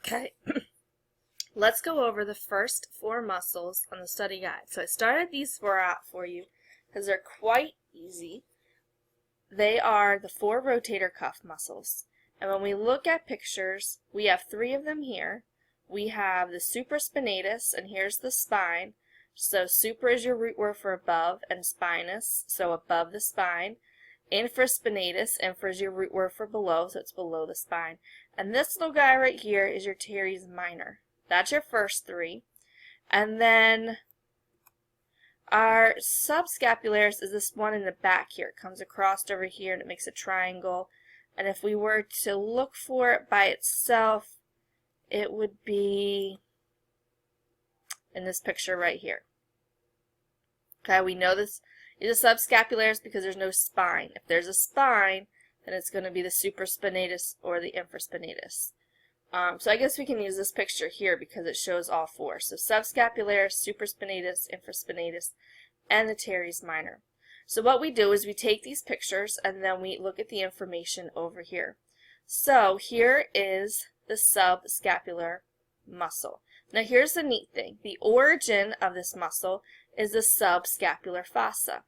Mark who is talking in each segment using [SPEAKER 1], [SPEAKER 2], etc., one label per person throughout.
[SPEAKER 1] Okay, let's go over the first 4 muscles on the study guide. So I started these 4 out for you because they're quite easy. They are the 4 rotator cuff muscles. And when we look at pictures, we have 3 of them here. We have the supraspinatus, and here's the spine. So supra is your root word for above, and spinous, so above the spine. Infraspinatus, infra is your root word for below, so it's below the spine. And this little guy right here is your teres minor. That's your first 3. And then our subscapularis is this one in the back here. It comes across over here and it makes a triangle. And if we were to look for it by itself, it would be in this picture right here. Okay, we know this is a subscapularis because there's no spine. If there's a spine, then it's going to be the supraspinatus or the infraspinatus. So I guess we can use this picture here because it shows all 4. So subscapularis, supraspinatus, infraspinatus, and the teres minor. So what we do is we take these pictures and then we look at the information over here. So here is the subscapular muscle. Now here's the neat thing. The origin of this muscle is the subscapular fossa.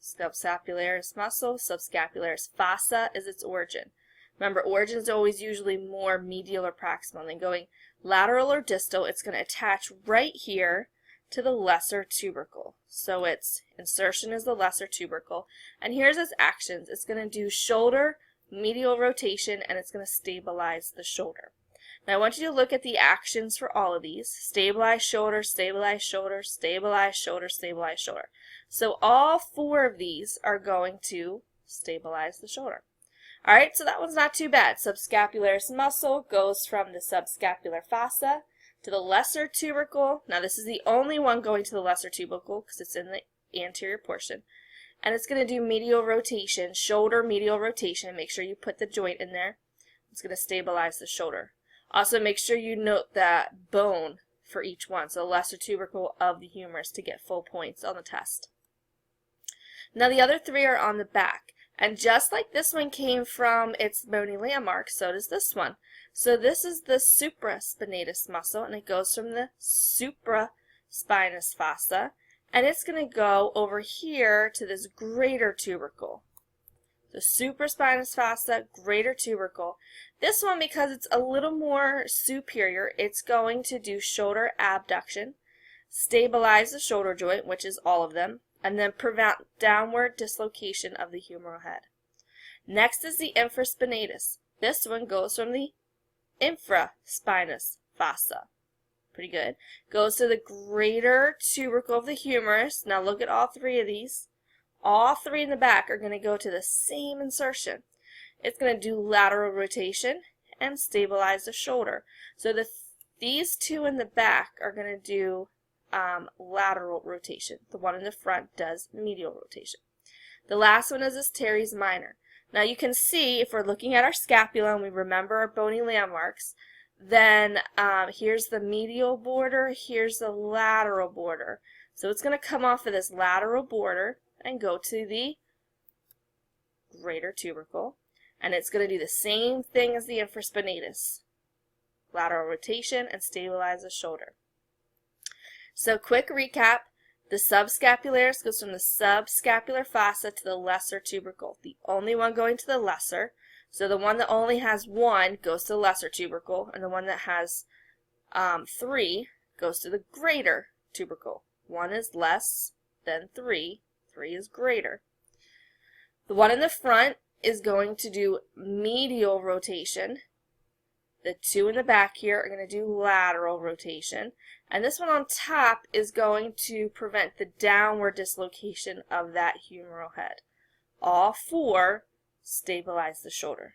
[SPEAKER 1] Subscapularis muscle, subscapularis fossa is its origin. Remember, origin is always usually more medial or proximal. Then going lateral or distal, it's going to attach right here to the lesser tubercle. So its insertion is the lesser tubercle. And here's its actions. It's going to do shoulder, medial rotation, and it's going to stabilize the shoulder. Now I want you to look at the actions for all of these. Stabilize shoulder, stabilize shoulder, stabilize shoulder, stabilize shoulder. So all 4 of these are going to stabilize the shoulder. Alright, so that one's not too bad. Subscapularis muscle goes from the subscapular fossa to the lesser tubercle. Now this is the only one going to the lesser tubercle because it's in the anterior portion. And it's going to do medial rotation, shoulder medial rotation. Make sure you put the joint in there. It's going to stabilize the shoulder. Also make sure you note that bone for each one, so the lesser tubercle of the humerus, to get full points on the test. Now the other 3 are on the back. And just like this one came from its bony landmark, so does this one. So this is the supraspinatus muscle, and it goes from the supraspinous fossa, and it's going to go over here to this greater tubercle. The supraspinous fossa, greater tubercle. This one, because it's a little more superior, it's going to do shoulder abduction, stabilize the shoulder joint, which is all of them, and then prevent downward dislocation of the humeral head. Next is the infraspinatus. This one goes from the infraspinous fossa. Pretty good. Goes to the greater tubercle of the humerus. Now look at all 3 of these. All 3 in the back are going to go to the same insertion. It's going to do lateral rotation and stabilize the shoulder. So these 2 in the back are going to do lateral rotation. The one in the front does medial rotation. The last one is this teres minor. Now you can see, if we're looking at our scapula and we remember our bony landmarks, then here's the medial border, here's the lateral border. So it's going to come off of this lateral border and go to the greater tubercle, and it's going to do the same thing as the infraspinatus. Lateral rotation and stabilize the shoulder. So quick recap, the subscapularis goes from the subscapular fossa to the lesser tubercle. The only one going to the lesser. So the one that only has 1 goes to the lesser tubercle, and the one that has 3 goes to the greater tubercle. 1 is less than 3. 3 is greater. The one in the front is going to do medial rotation. The 2 in the back here are going to do lateral rotation. And this one on top is going to prevent the downward dislocation of that humeral head. All 4 stabilize the shoulder.